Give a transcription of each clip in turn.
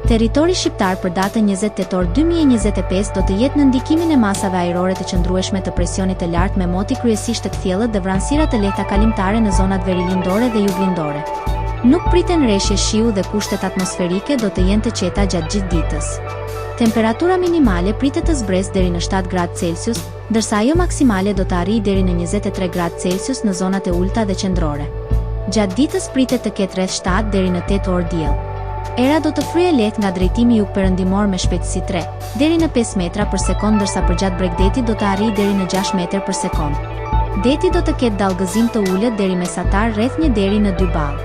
Territori shqiptar për datën 20 tetor 2025 do të jetë në ndikimin e masave ajrore të qëndrueshme të presionit të lartë me moti kryesisht të kthjellët dhe vranësira të lehta kalimtare në zonat verilindore dhe juglindore. Nuk priten rreshje shiu dhe kushtet atmosferike do të jenë të qeta gjatë gjithë ditës. Temperatura minimale pritet të zbresë deri në 7 gradë Celsius, ndërsa ajo maksimale do të arrijë deri në 23 gradë Celsius në zonat e ulta dhe qendrore. Gjatë ditës pritet të ketë rreth 7 deri në 8 orë diell. Era do të fryejë lehtë nga drejtimi jug-perëndimor me shpejtësi 3 deri në 5 metra për sekond, ndërsa përgjatë bregdetit do të arrijë deri në 6 metër për sekond. Deti do të ketë dallgëzim të ulët deri mesatar rreth 1 deri në 2 ball.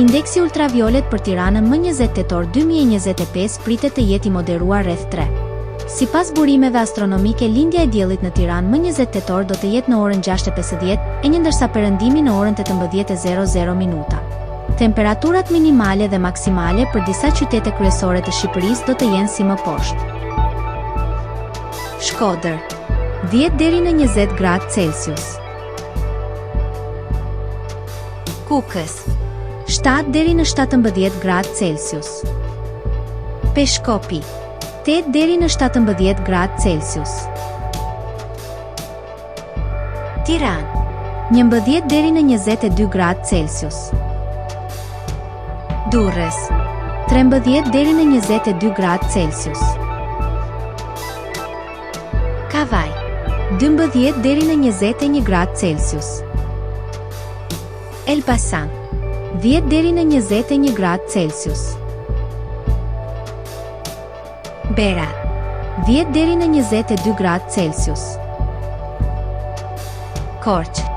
Indeksi ultraviolet për Tiranën më 20 tetor 2025 pritet të jetë i moderuar rreth 3. Sipas burimeve astronomike, lindja e diellit në Tiranë më 20 tetor do të jetë në orën 6:50, ndërsa perëndimi në orën 18:00. Temperaturat minimale dhe maksimale për disa qytete kryesore të Shqipërisë do të jenë si më poshtë. Shkodër 10 deri në 20 gradë Celsius. Kukës 7 deri në 17 gradë Celsius. Peshkopi 8 deri në 17 gradë Celsius. Tiranë 11 deri në 22 gradë Celsius. Durrës 13 deri në 22 gradë Celsius. Kavaj 12 deri në 21 gradë Celsius. Elbasan 10 deri në 21 gradë Celsius. Berat 10 deri në 22 gradë Celsius. Korçë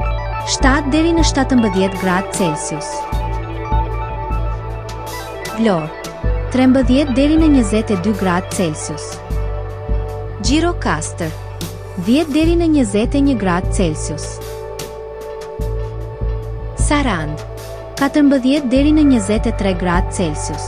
7 deri në 17 gradë Celsius. Vlorë 13 deri në 22 gradë Celsius. Gjirokastër 10 deri në 21 gradë Celsius. Sarandë 14 deri në 23 gradë Celsius.